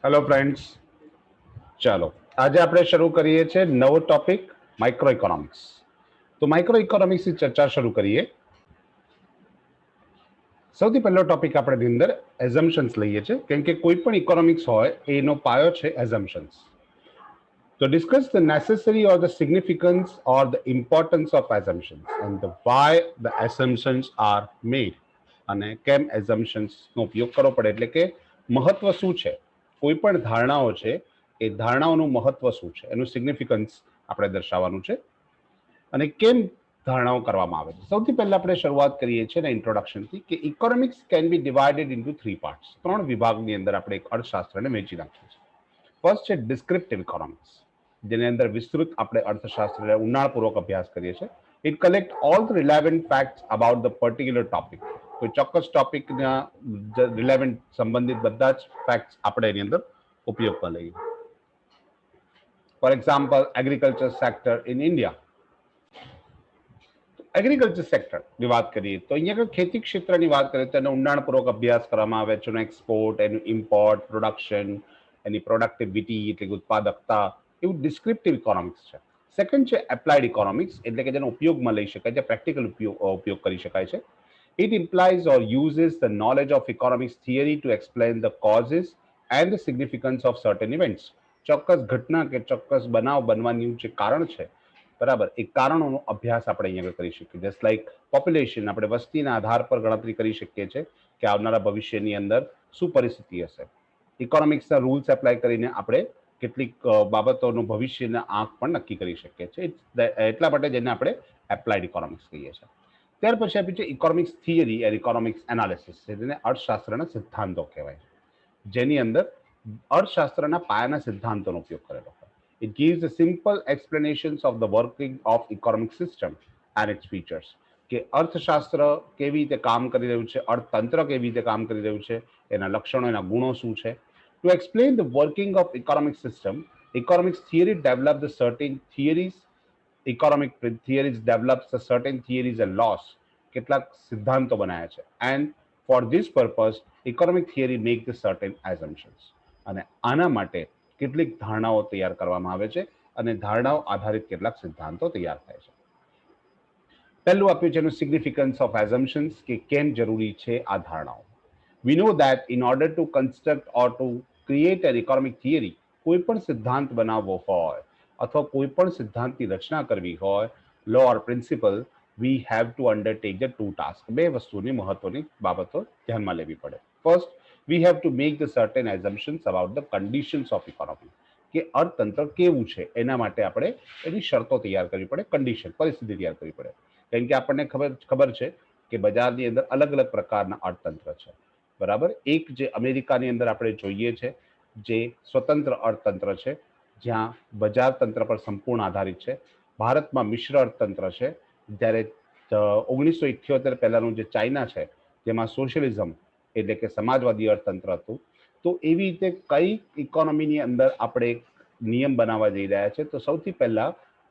Hello friends, ચાલો આજે આપણે શરૂ કરીએ છીએ નવો ટોપિક માઇક્રો ઇકોનોમિક્સ. તો માઇક્રો ઇકોનોમિક્સની ચર્ચા શરૂ કરીએ. સૌથી પહેલો ટોપિક આપણે અંદર એઝમ્પશન્સ લઈએ છીએ, કેમ કે કોઈ પણ ઇકોનોમિક્સ હોય એનો પાયો છે એઝમ્પશન્સ. તો discuss the necessary or the significance or the importance of assumptions and the why the assumptions are made, અને કેમ એઝમ્પશન્સનો ઉપયોગ કરવો પડે, એટલે કે મહત્વ શું છે કોઈ પણ ધારણાઓ છે એ ધારણાઓનું મહત્વ શું છે, એનું સિગ્નિફિકન્સ આપણે દર્શાવવાનું છે અને કેમ ધારણાઓ કરવામાં આવે છે. સૌથી પહેલા આપણે શરૂઆત કરીએ છીએ ઇન્ટ્રોડક્શનથી કે economics can be divided into three parts. ત્રણ વિભાગની અંદર આપણે એક અર્થશાસ્ત્રને વહેંચી નાખ્યું છે. ફર્સ્ટ છે ડિસ્ક્રિપ્ટિવ ઇકોનોમિક્સ, જેની અંદર વિસ્તૃત આપણે અર્થશાસ્ત્રને ઊંડાણપૂર્વક અભ્યાસ કરીએ છીએ. It collect all the relevant facts about the particular topic. કોઈ ચોક્કસ ટોપિકના રિલેવન્ટ સંબંધિત બધા જ ફેક્ટ્સ આપણે એની અંદર ઉપયોગમાં લઈએ. For example, agriculture sector in India. Agriculture સેક્ટરની વાત કરીએ તો અહીંયા ખેતી ક્ષેત્રની વાત કરીએ તો એનો ઊંડાણપૂર્વક અભ્યાસ કરવામાં આવે છે. એનો એક્સપોર્ટ, એનું ઇમ્પોર્ટ, પ્રોડક્શન, એની પ્રોડક્ટિવિટી એટલે કે ઉત્પાદકતા, એવું ડિસ્ક્રિપ્ટિવ ઇકોનોમિક્સ છે. સેકન્ડ છે એપ્લાઇડ ઇકોનોમિક્સ, એટલે કે જેનો ઉપયોગમાં લઈ શકાય છે, પ્રેક્ટિકલ ઉપયોગ કરી શકાય છે. It implies or uses the knowledge of economics theory to explain the causes and the significance of certain events. ચોક્કસ ઘટના કે ચોક્કસ બનાવ બનવાનું જે કારણ છે, બરાબર, એ કારણોનો અભ્યાસ આપણે અહીંયા કરી શકીએ. જસ્ટ લાઈક પોપ્યુલેશન, આપણે વસ્તીના આધાર પર ગણતરી કરી શકીએ છીએ કે આવનારા ભવિષ્યની અંદર શું પરિસ્થિતિ હશે. ઇકોનોમિક્સના રૂલ્સ એપ્લાય કરીને આપણે કેટલીક બાબતોનું ભવિષ્યના આંક પણ નક્કી કરી શકીએ છીએ. એટલા માટે જેને આપણે એપ્લાઇડ ઇકોનોમિક્સ કહીએ છીએ. ત્યાર પછી આપી છે economics theory and economics analysis, જેને અર્થશાસ્ત્રના સિદ્ધાંતો કહેવાય, જેની અંદર અર્થશાસ્ત્રના પાયાના સિદ્ધાંતોનો ઉપયોગ કરેલો હોય. It gives a simple explanations of the working of economic system and its features, કે અર્થશાસ્ત્ર કેવી રીતે કામ કરી રહ્યું છે, અર્થતંત્ર કેવી રીતે કામ કરી રહ્યું છે, એના લક્ષણો, એના ગુણો શું છે. Two explain the working of economic system, economics theory develop the certain theories. Economic theories develops a certain theories and laws, કેટલાક સિદ્ધાંતો બનાવ્યા છે. And for this purpose economic theory make the certain assumptions, અને આના માટે કેટલીક ધારણાઓ તૈયાર કરવામાં આવે છે અને ધારણાઓ આધારિત કેટલાક સિદ્ધાંતો તૈયાર થાય છે. પહેલું આપ્યું છે એનું સિગ્નિફિકન્સ ઓફ એઝમ્પશન્સ, કે કેમ જરૂરી છે આ ધારણાઓ. We know that in order to construct or to create an economic theory, કોઈ પણ સિદ્ધાંત બનાવવો હોય અથવા કોઈ પણ સિદ્ધાંતની રચના કરવી હોય, law or principle, we have to undertake the two task. બે વસ્તુની મહત્વની બાબતો ધ્યાનમાં લેવી પડે. First, we have to make the certain assumptions about the conditions of economy, કે અર્થતંત્ર કેવું છે એના માટે આપણે એની શરતો તૈયાર કરવી પડે, કન્ડિશન, પરિસ્થિતિ તૈયાર કરવી પડે. કેમ કે આપણને ખબર છે કે બજારની અંદર અલગ અલગ પ્રકારના અર્થતંત્ર છે, બરાબર. એક જે અમેરિકાની અંદર આપણે જોઈએ છે, જે સ્વતંત્ર અર્થતંત્ર છે, જ્યાં બજાર તંત્ર પર સંપૂર્ણ આધારિત છે. ભારતમાં મિશ્ર અર્થતંત્ર છે, જ્યારે 1978 પહેલાનું જે ચાઇના છે, જેમાં સોશિયલિઝમ એટલે કે સમાજવાદી અર્થતંત્ર હતું. તો એવી રીતે કઈ ઇકોનોમીની અંદર આપણે નિયમ બનાવવા જઈ રહ્યા છે, તો સૌથી પહેલા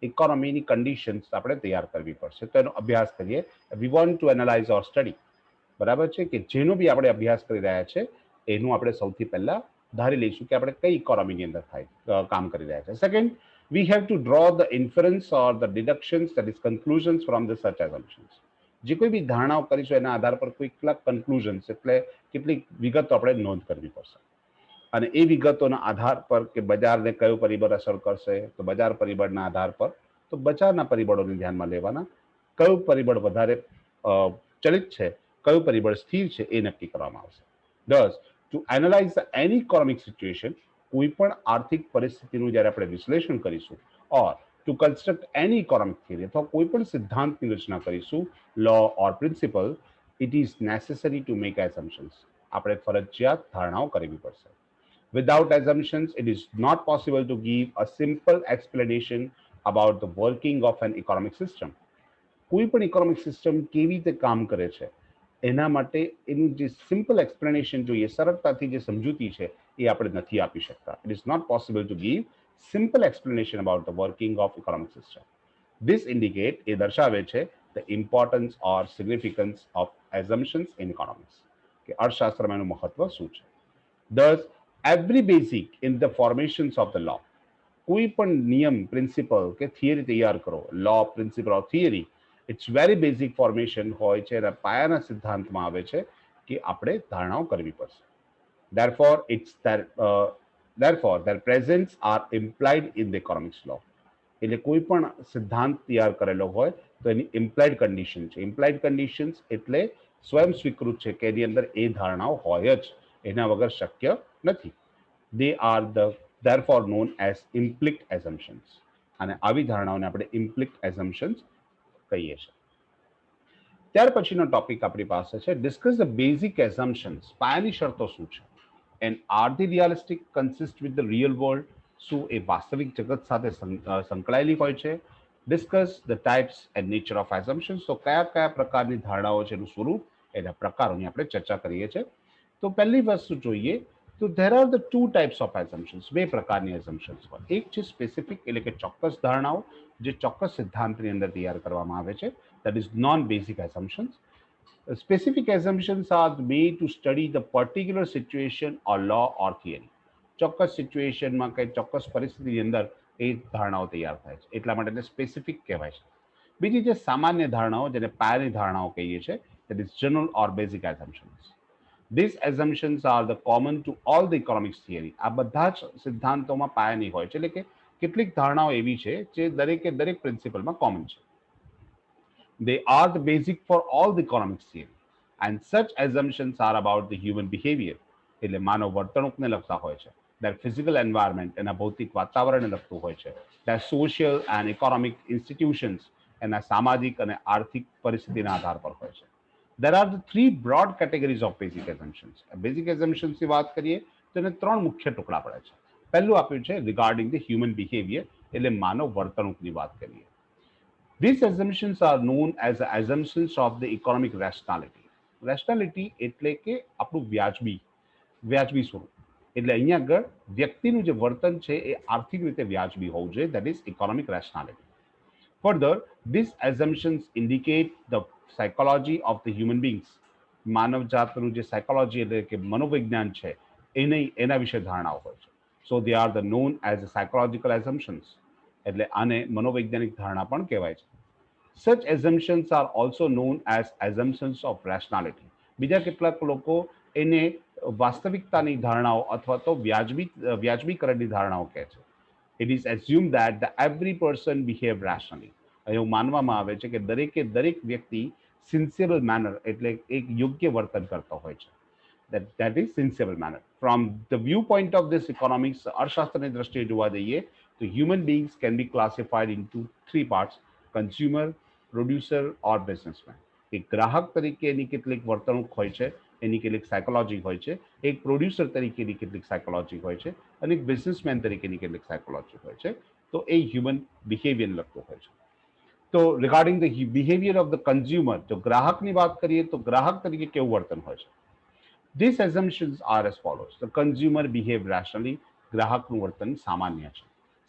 ઇકોનોમીની કન્ડિશન્સ આપણે તૈયાર કરવી પડશે. તો એનો અભ્યાસ કરીએ. We want to analyse or study, બરાબર છે, કે જેનો બી આપણે અભ્યાસ કરી રહ્યા છે એનું આપણે સૌથી પહેલા ધારી લઈશું કે આપણે કઈ ઇકોનોમીની અંદર કામ કરી રહ્યા છે. Second, we have to draw the inference or the deductions, that is conclusions from the such assumptions. જે કોઈ બી ધારણાઓ કરીશું એના આધાર પર કેટલાક કન્ક્લુઝન્સ એટલે કેટલીક વિગતો આપણે નોંધ કરવી પડશે. અને એ વિગતોના આધાર પર કે બજારને કયું પરિબળ અસર કરશે, તો બજાર પરિબળના આધાર પર તો બજારના પરિબળોને ધ્યાનમાં લેવાના, કયું પરિબળ વધારે ચલિત છે, કયું પરિબળ સ્થિર છે એ નક્કી કરવામાં આવશે. Thus, to analyze any economic situation, કોઈ પણ આર્થિક પરિસ્થિતિનું જ્યારે આપણે વિશ્લેષણ કરીશું, or to construct any economic theory, અથવા કોઈ પણ સિદ્ધાંતની રચના કરીશું, law or principle, it is necessary to make assumptions. આપણે ફરજિયાત ધારણાઓ કરવી પડશે. Without assumptions, it is not possible to give a simple explanation about the working of an economic system. કોઈ પણ ઇકોનોમિક સિસ્ટમ કેવી રીતે કામ કરે છે એના માટે એનું જે સિમ્પલ એક્સપ્લેનેશન જોઈએ, સરળતાથી જે સમજૂતી છે એ આપણે નથી આપી શકતા. It is not possible to give simple explanation about the working of economic system. This indicate, એ દર્શાવે છે the importance or significance of assumptions in economics, કે અર્થશાસ્ત્રમાં એનું મહત્વ શું છે. Thus, every basic in the formations of the law. કોઈ પણ નિયમ પ્રિન્સિપલ કે થિયરી તૈયાર કરો, law principle of theory, it's very basic formation હોય છે અને પાયાના સિદ્ધાંતમાં આવે છે કે આપણે ધારણાઓ કરવી પડશે. therefore it's that therefore their presence are implied in the economics law. એટલે કોઈ પણ સિદ્ધાંત તૈયાર કરેલો હોય તો એની ઇમ્પ્લાઇડ કન્ડિશન છે. ઇમ્પ્લાઇડ કન્ડિશન્સ એટલે સ્વયં સ્વીકૃત છે કે એની અંદર એ ધારણાઓ હોય જ, એના વગર શક્ય નથી. They are the therefore known as implicit assumptions. અને આવી ધારણાઓને આપણે implicit assumptions કહીએ છીએ. ત્યાર પછીનો ટોપિક આપણી પાસે છે ડિસ્કસ ધ બેઝિક એઝમ્પશન્સ. પાયાની શરતો શું છે? And are the realistic, consist with the real world. શું એ વાસ્તવિક જગત સાથે સંકળાયેલી હોય છે? Discuss the types and nature of assumptions. તો કયા કયા પ્રકારની ધારણાઓ છે, એનું સ્વરૂપ, એના પ્રકારોની આપણે ચર્ચા કરીએ છીએ. તો પહેલી વસ્તુ જોઈએ તો there are the two types of assumptions. બે પ્રકારની એઝમ્પશન્સ હોય. એક છે સ્પેસિફિક એટલે કે ચોક્કસ ધારણાઓ જે ચોક્કસ સિદ્ધાંતની અંદર તૈયાર કરવામાં આવે છે, that is non-basic assumptions. Specific assumptions are made to study the particular situation or law or theory. ચોક્કસ સિચ્યુએશનમાં કે ચોક્કસ પરિસ્થિતિની અંદર એ ધારણાઓ તૈયાર થાય છે, એટલા માટે એને સ્પેસિફિક કહેવાય છે. બીજી જે સામાન્ય ધારણાઓ, જેને પાયાની ધારણાઓ કહીએ છીએ, that is general or basic assumptions. These assumptions are the common to all the economics theory. આ બધા જ સિદ્ધાંતોમાં પાયાની હોય છે, એટલે કે કેટલીક ધારણાઓ એવી છે જે દરેકે દરેક પ્રિન્સિપલમાં કોમન છે. They are the basic for all the economics theory. And such assumptions are about the human behavior. એટલે માનવ વર્તણૂકને લગતા હોય છે. Their physical environment એના ભૌતિક વાતાવરણને લગતું હોય છે. Their social and economic institutions એના સામાજિક અને આર્થિક પરિસ્થિતિના આધાર પર હોય છે. There are the three broad categories of basic assumptions. Basic assumptions ની વાત કરીએ તો એને ત્રણ મુખ્ય ટુકડા પડે છે. પહેલું આપ્યું છે regarding the human behavior, એટલે માનવ વર્તણૂકની વાત કરીએ. These assumptions are known as the assumptions of the economic rationality. Rationality એટલે કે આપણું વ્યાજબી સ્વરૂપ. એટલે અહીંયા આગળ વ્યક્તિનું જે વર્તન છે એ આર્થિક રીતે વ્યાજબી હોવું જોઈએ, that is economic rationality. Further, these assumptions indicate the psychology of the human beings. માનવ જાતનું જે સાયકોલોજી એટલે કે મનોવિજ્ઞાન છે એના વિશે ધારણાઓ હોય છે. So they are the known as the psychological assumptions. એટલે આને મનોવૈજ્ઞાનિક ધારણા પણ કહેવાય છે. Such assumptions are also known as assumptions of rationality. બીજા કેટલાક લોકો એને વાસ્તવિકતાની ધારણાઓ અથવા તો વ્યાજબીકરણની ધારણાઓ કહે છે. It is assumed that the every person behave rationally. એવું માનવામાં આવે છે કે દરેકે દરેક વ્યક્તિ સિન્સિયરલ મેનર એટલે એક યોગ્ય વર્તન કરતો હોય છે. That is sensible manner. From the viewpoint of this economics, અર્થશાસ્ત્રની દ્રષ્ટિએ જોવા જઈએ તો human beings can be classified into three parts: consumer, producer or businessman. એક ગ્રાહક તરીકે એની કેટલીક વર્તણૂક હોય છે, એની કેટલીક સાયકોલોજી હોય છે. એક પ્રોડ્યુસર તરીકેની કેટલીક સાયકોલોજી હોય છે અને એક બિઝનેસમેન તરીકેની કેટલીક સાયકોલોજી હોય છે. તો એ હ્યુમન બિહેવિયર લગતું હોય છે. તો regarding the behaviour of the consumer, જો ગ્રાહકની વાત કરીએ તો ગ્રાહક તરીકે કેવું વર્તન હોય છે? These assumptions are as follows. The consumer behave rationally. ગ્રાહકનું વર્તન સામાન્ય છે.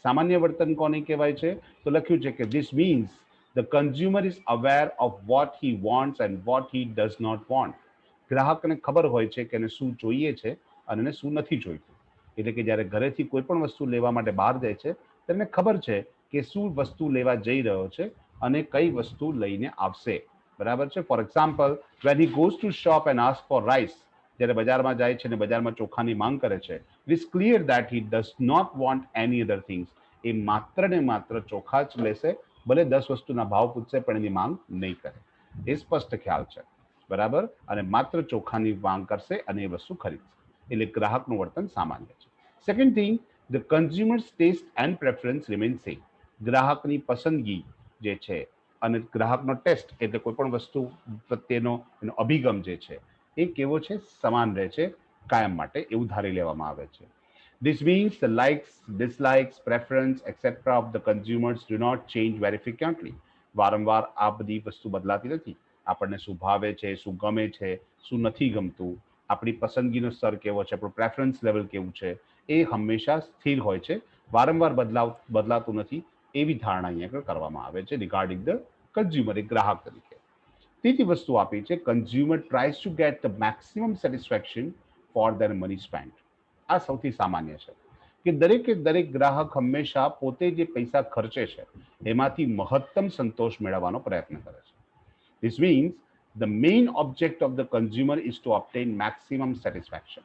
સામાન્ય વર્તન કોને કહેવાય છે? તો લખ્યું છે કે this means the consumer is aware of what he wants and what he does not want. ગ્રાહકને ખબર હોય છે કે એને શું જોઈએ છે અને એને શું નથી જોઈતું. એટલે કે જ્યારે ઘરેથી કોઈ પણ વસ્તુ લેવા માટે બહાર જાય છે તેને ખબર છે કે શું વસ્તુ લેવા જઈ રહ્યો છે અને કઈ વસ્તુ લઈને આવશે. બરાબર છે? For example, when he goes to shop and ask for rice, જ્યારે બજારમાં જાય છે અને બજારમાં ચોખાની માંગ કરે છે, it is clear that he does not want any other things. એ માત્ર ને માત્ર ચોખા જ લેશે, ભલે 10 વસ્તુના ભાવ પૂછશે પણ એની માંગ નહીં કરે. એ સ્પષ્ટ ખ્યાલ છે. બરાબર? અને માત્ર ચોખાની માંગ કરશે અને એ વસ્તુ ખરીદશે. એટલે ગ્રાહકનું વર્તન સામાન્ય છે. Second thing, the consumers taste and preference remain same. ગ્રાહકની પસંદગી જે છે અને ગ્રાહકનો ટેસ્ટ એટલે કોઈ પણ વસ્તુ પ્રત્યેનો એનો અભિગમ જે છે એ કેવો છે? સમાન રહે છે કાયમ માટે, એવું ધારી લેવામાં આવે છે. This means the likes, dislikes, preference, etc. of the consumers do not change very frequently. વારંવાર આ બધી વસ્તુ બદલાતી નથી. આપણને શું ભાવે છે, શું ગમે છે, શું નથી ગમતું, આપણી પસંદગીનો સ્તર કેવો છે, આપણું પ્રેફરન્સ લેવલ કેવું છે, એ હંમેશા સ્થિર હોય છે, વારંવાર બદલાતું નથી. એવી ધારણા અહીંયા કરવામાં આવે છે રિગાર્ડિંગ ધ કન્ઝ્યુમર, એક ગ્રાહક તરીકે. ત્રીજી વસ્તુ આપી છે, consumer tries two get the maximum satisfaction four there money spend. આ સૌથી સામાન્ય છે કે દરેક ગ્રાહક હંમેશા પોતે જે પૈસા ખર્ચે છે એમાંથી મહત્તમ સંતોષ મેળવવાનો પ્રયત્ન કરે છે. This means the main object of the consumer is to obtain maximum satisfaction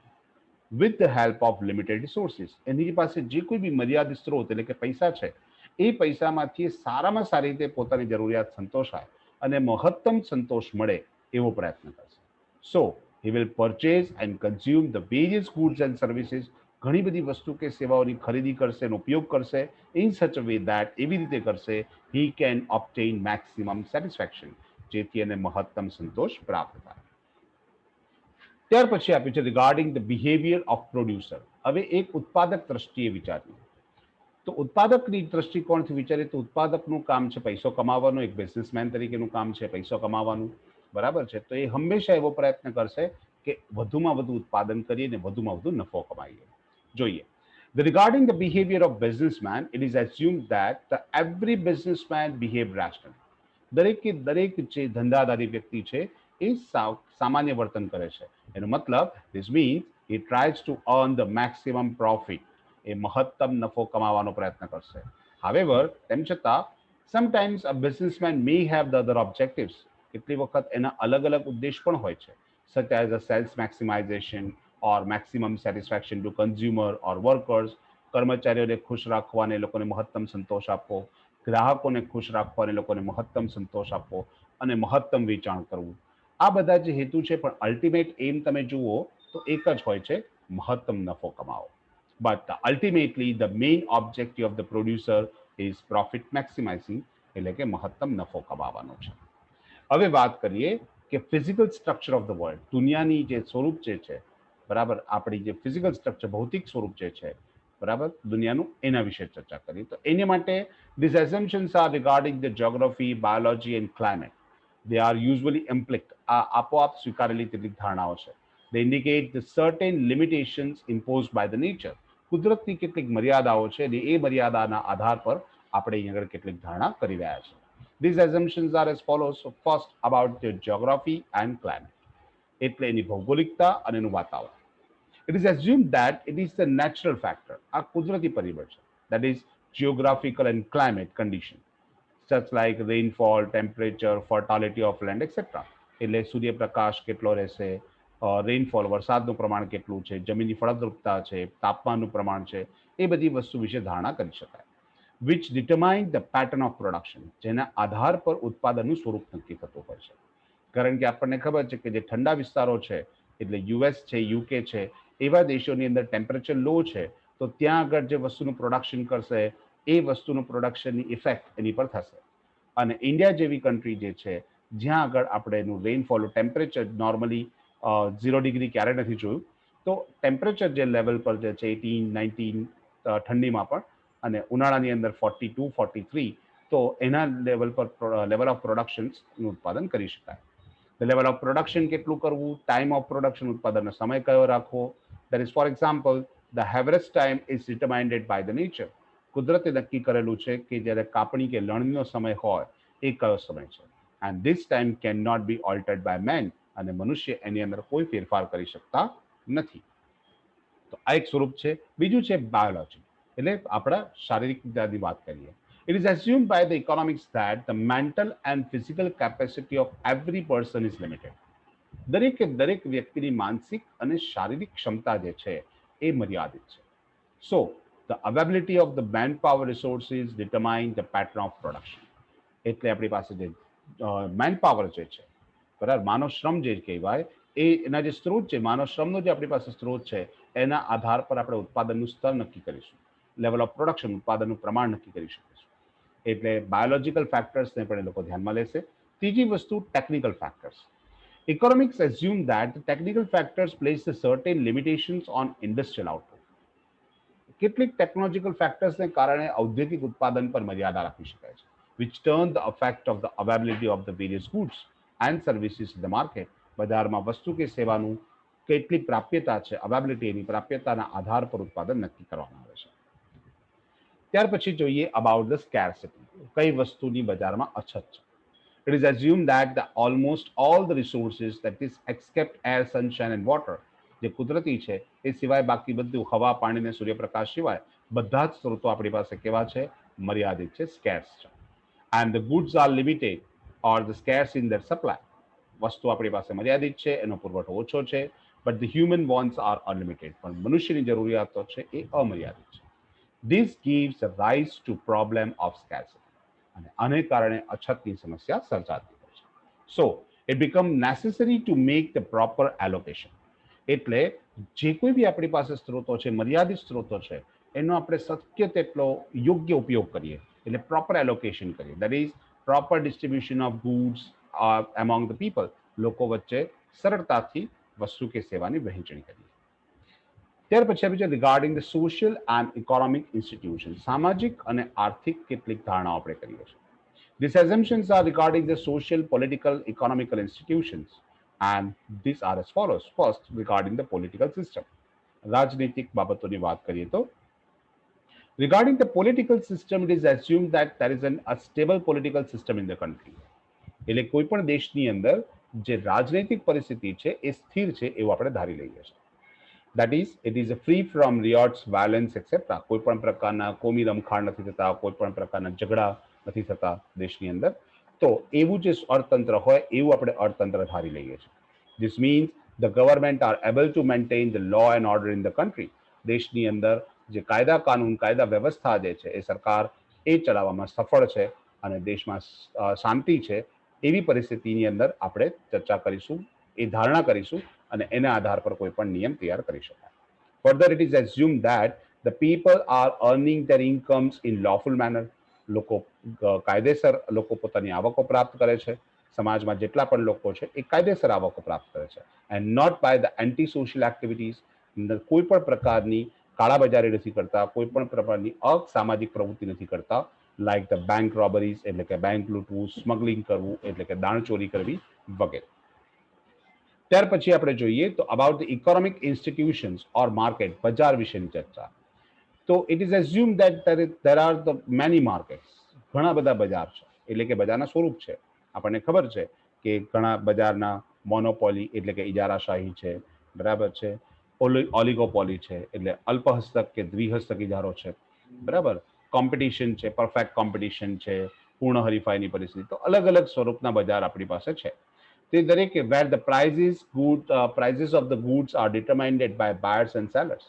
with the help of limited resources. એની પાસે જે કોઈ બી મર્યાદિત સ્ત્રોત એટલે કે પૈસા છે એ પૈસામાંથી સારામાં સારી રીતે પોતાની જરૂરિયાત સંતોષાય અને મહત્તમ સંતોષ મળે એવો પ્રયત્ન કરશે. સો he will purchase and consume the various goods and services. ઘણી બધી વસ્તુ કે સેવાઓની ખરીદી કરશે અને ઉપયોગ કરશે in such a way that એવી રીતે કરશે he can obtain maximum satisfaction, જેથી એને મહત્તમ સંતોષ પ્રાપ્ત થાય. ત્યાર પછી આપ્યું છે regarding the behaviour of producer. હવે એક ઉત્પાદક દ્રષ્ટિએ વિચારીએ તો ઉત્પાદકની દ્રષ્ટિકોણથી વિચારીએ તો ઉત્પાદકનું કામ છે પૈસો કમાવાનું, એક બિઝનેસમેન તરીકેનું કામ છે પૈસો કમાવાનું, બરાબર છે. તો એ હંમેશા એવો પ્રયત્ન કરશે કે વધુમાં વધુ ઉત્પાદન કરીએ અને વધુમાં વધુ નફો કમાઈએ. જોઈએ regarding the behavior of businessman, it is assumed that the every businessman behave rationally. દરેક જે ધંધાદારી વ્યક્તિ છે એ સામાન્ય વર્તન કરે છે. એનો મતલબ this means he tries to earn the maximum profit. એ મહત્તમ નફો કમાવાનો પ્રયત્ન કરશે. However, તેમ છતાં sometimes a businessman may have the other objectives. કેટલી વખત એના અલગ અલગ ઉદ્દેશ પણ હોય છે, such as a sales maximization or maximum satisfaction to consumer or workers. કર્મચારીઓને ખુશ રાખવા અને લોકોને મહત્તમ સંતોષ આપવો, ગ્રાહકોને ખુશ રાખવા અને લોકોને મહત્તમ સંતોષ આપવો અને મહત્તમ વેચાણ કરવું. આ બધા જે હેતુ છે પણ અલ્ટિમેટ એમ તમે જુઓ તો એક જ હોય છે, મહત્તમ નફો કમાવો. But ultimately the main objective of the producer is profit maximizing, એટલે કે મહત્તમ નફો કમાવાનો છે. હવે વાત કરીએ કે physical structure of the world, દુનિયાની જે સ્વરૂપ જે છે, બરાબર, આપણી જે ફિઝિકલ સ્ટ્રક્ચર ભૌતિક સ્વરૂપ જે છે, બરાબર, દુનિયાનું, એના વિશે ચર્ચા કરી. તો એની માટે these assumptions are regarding the geography, biology and climate. They are usually implied. આ આપોઆપ સ્વીકારેલી કેટલીક ધારણાઓ છે. They indicate the certain limitations imposed by the nature. કુદરતની કેટલીક મર્યાદાઓ છે અને એ મર્યાદાના આધાર પર આપણે અહીં આગળ કેટલીક ધારણા કરી રહ્યા છીએ. These assumptions are as follows. So first about the geography and climate. એટલે એની ભૌગોલિકતા અને એનું વાતાવરણ. It is assumed that it is the natural factor. આ કુદરતી પરિબળ છે. That is geographical and climate condition such like rainfall, temperature, fertility of land, etc. એટલે સૂર્યપ્રકાશ કેટલો રહેશે, રેનફોલ વરસાદનું પ્રમાણ કેટલું છે, જમીનની ફળદ્રુપતા છે, તાપમાનનું પ્રમાણ છે, એ બધી વસ્તુ વિશે ધારણા કરી શકાય. which determine the pattern of production. જેના આધાર પર ઉત્પાદનનું સ્વરૂપ નક્કી થતું હોય છે. કારણ કે આપણને ખબર છે કે જે ઠંડા વિસ્તારો છે એટલે યુએસ છે, યુકે છે, એવા દેશોની અંદર ટેમ્પરેચર લો છે તો ત્યાં આગળ જે વસ્તુનું પ્રોડક્શન કરશે એ વસ્તુનું પ્રોડક્શનની ઇફેક્ટ એની પર થશે. અને ઇન્ડિયા જેવી કન્ટ્રી જે છે જ્યાં આગળ આપણે એનું રેનફોલ ટેમ્પરેચર નોર્મલી 0 ડિગ્રી ક્યારે નથી જોયું, તો ટેમ્પરેચર જે લેવલ પર જે છે 18, 19 ઠંડીમાં પણ અને ઉનાળાની અંદર 42, 43, તો એના લેવલ પર લેવલ ઓફ પ્રોડક્શનનું ઉત્પાદન કરી શકાય. લેવલ ઓફ પ્રોડક્શન કેટલું કરવું, ટાઈમ ઓફ પ્રોડક્શન, ઉત્પાદનનો સમય કયો રાખવો. That is for example the average time is determined by the nature. કુદરતે નક્કી કરેલું છે કે જ્યારે કાપણી કે લણણીનો સમય હોય એ કયો સમય છે. And this time can not be altered by man. અને મનુષ્ય એની અંદર કોઈ ફેરફાર કરી શકતા નથી. તો આ એક સ્વરૂપ છે. બીજું છે બાયોલોજી, એટલે આપણા શારીરિક વિદ્યાની વાત કરીએ. It is assumed by the economics that the mental and physical capacity of every person is limited. દરેક વ્યક્તિની માનસિક અને શારીરિક ક્ષમતા જે છે એ મર્યાદિત છે. So the availability of the manpower resources determine the pattern of production. એટલે આપણી પાસે જે મેનપાવર જે છે, બરાબર, માનવ શ્રમ જે કહેવાય એ એના જે સ્ત્રોત છે, માનવ શ્રમનો જે આપણી પાસે સ્ત્રોત છે એના આધાર પર આપણે ઉત્પાદનનું સ્તર નક્કી કરીશું, લેવલ ઓફ પ્રોડક્શન, ઉત્પાદનનું પ્રમાણ નક્કી કરી શકીશું. એટલે બાયોલોજીકલ ફેક્ટર્સને પણ એ લોકો ધ્યાનમાં લેશે. ત્રીજી વસ્તુ technical factors. Economics assume that the technical factors place a certain limitations on industrial output. કેટલીક ટેકનોલોજીકલ ફેક્ટર્સને કારણે ઔદ્યોગિક ઉત્પાદન પર મર્યાદા રાખી શકાય છે, which turn the effect of the availability of the various goods and services in the market. બજારમાં વસ્તુ કે સેવાનું કેટલી પ્રાપ્યતા છે, અવેબિલિટી, એની પ્રાપ્યતાના આધાર પર ઉત્પાદન નક્કી કરવામાં આવે છે. ત્યાર પછી જોઈએ about the scarcity. કઈ વસ્તુની બજારમાં અછત છે. It is assumed that almost all the resources, that is except air, sunshine and water, જે કુદરતી છે એ સિવાય બાકી બધું હવા, પાણી ને સૂર્યપ્રકાશ સિવાય બધા જ સ્ત્રોતો આપણી પાસે કેવા છે? મર્યાદિત છે, સ્કેર્સ છે. And the goods are limited or the scarce in their supply. વસ્તુ આપણી પાસે મર્યાદિત છે, એનો પુરવઠો ઓછો છે. But the human wants are unlimited. પણ મનુષ્યની જરૂરિયાતો છે એ અમર્યાદિત છે. This gives rise to problem of scarcity. અને આને કારણે અછતની સમસ્યા સર્જાતી હોય છે. So it become necessary to make the proper allocation. એટલે જે કોઈ બી આપણી પાસે સ્ત્રોતો છે, મર્યાદિત સ્ત્રોતો છે, એનો આપણે શક્ય તેટલો યોગ્ય ઉપયોગ કરીએ, એટલે પ્રોપર એલોકેશન કરીએ. That is proper distribution of goods among the people. લોકો વચ્ચે સરળતાથી વસ્તુ કે સેવાની વહેંચણી કરીએ. ત્યાર પછી આપણે છે regarding the social and economic institution. સામાજિક અને આર્થિક કેટલીક ધારણાઓ આપણે કરીએ છીએ. These assumptions are regarding the social, political, economical institutions, and these are as follows. First, regarding the political system. રાજનૈતિક બાબતોની વાત કરીએ તો regarding the political system, it is assumed that there is a stable political system in the country. એટલે કોઈ પણ દેશની અંદર જે રાજનૈતિક પરિસ્થિતિ છે એ સ્થિર છે એવું આપણે ધારી લઈએ છીએ. That is, it is free from riots, violence, etc. કોઈ પણ પ્રકારના કોમી રમખાણ નથી થતા, કોઈ પણ પ્રકારના ઝઘડા નથી થતા દેશની અંદર. તો એવું જે અર્થતંત્ર હોય એવું આપણે અર્થતંત્ર ધારી લઈએ છીએ. This means the government are able to maintain the law and order in the country. દેશની અંદર જે કાયદા કાનૂન, કાયદા વ્યવસ્થા જે છે એ સરકાર એ ચલાવવામાં સફળ છે અને દેશમાં શાંતિ છે એવી પરિસ્થિતિની અંદર આપણે ચર્ચા કરીશું, એ ધારણા કરીશું અને એના આધાર પર કોઈ પણ નિયમ તૈયાર કરી શકાય. Further it is assumed that the people are earning their incomes in lawful manner. લોકો કાયદેસર લોકો પોતાની આવકો પ્રાપ્ત કરે છે. સમાજમાં જેટલા પણ લોકો છે એ કાયદેસર આવકો પ્રાપ્ત કરે છે. And not by the anti social activities. કોઈ પણ પ્રકારની કાળાબજારી નથી કરતા, કોઈ પણ પ્રકારની અસામાજિક પ્રવૃત્તિ નથી કરતા. લાઇક ધ બેંક રોબરીઝ એટલે કે બેંક લૂંટવું, સ્મગલિંગ કરવું એટલે કે દાણચોરી કરવી વગેરે. ત્યાર પછી આપણે જોઈએ તો about the economic institutions or market, બજાર વિશેની ચર્ચા. તો it is assume that there are the many markets. ઘણા બધા બજાર છે, એટલે કે બજારના સ્વરૂપ છે. આપણને ખબર છે કે ઘણા બજારના મોનોપોલી એટલે કે ઇજારાશાહી છે, બરાબર છે. ઓલિગોપોલી છે એટલે અલ્પહસ્તક કે દ્વિહસ્તક ઇજારો છે, બરાબર. કોમ્પિટિશન છે, પરફેક્ટ કોમ્પિટિશન છે, પૂર્ણ હરીફાઈની પરિસ્થિતિ. તો અલગ અલગ સ્વરૂપના બજાર આપણી પાસે છે. તે દરેકે where the prices of the goods are determined by buyers and sellers.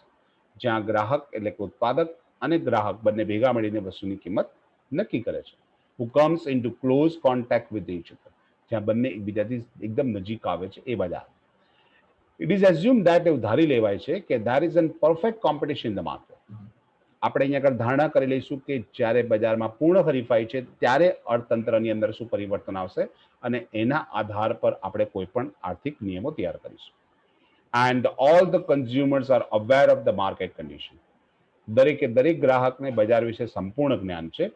જ્યાં ગ્રાહક એટલે કે ઉત્પાદક અને ગ્રાહક બંને ભેગા મળીને વસ્તુની કિંમત નક્કી કરે છે. Who comes into close contact with each other. જ્યાં બંને એકબીજાથી એકદમ નજીક આવે છે એ બજાર. It is assumed that એવું ધારી લેવાય છે કે there is a perfect competition in the market. આપણે અહીંયા આગળ ધારણા કરી લઈશું કે જ્યારે બજારમાં પૂર્ણ હરીફાઈ છે ત્યારે અર્થતંત્રની અંદર શું પરિવર્તન આવશે અને એના આધાર પર આપણે કોઈ પણ આર્થિક નિયમો તૈયાર કરીશું. And all the consumers are aware of the market condition. દરેકે દરેક ગ્રાહકને બજાર વિશે સંપૂર્ણ જ્ઞાન છે.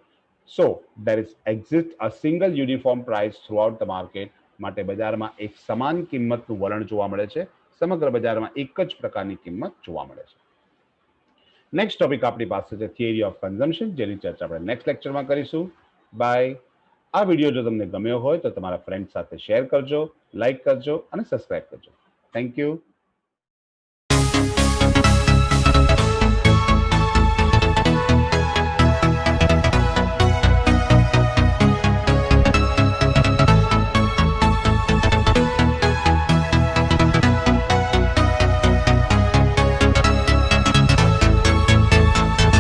So there is exist a single uniform price throughout the market. માટે બજારમાં એક સમાન કિંમતનું વલણ જોવા મળે છે. સમગ્ર બજારમાં એક જ પ્રકારની કિંમત જોવા મળે છે. નેક્સ્ટ ટોપિક આપણી પાસે છે થિયરી ઓફ કન્ઝમ્પશન, જેની ચર્ચા આપણે નેક્સ્ટ લેક્ચરમાં કરીશું. બાય. આ વિડીયો જો તમને ગમ્યો હોય તો તમારા ફ્રેન્ડ સાથે શેર કરજો, લાઈક કરજો અને સબસ્ક્રાઇબ કરજો. Thank you.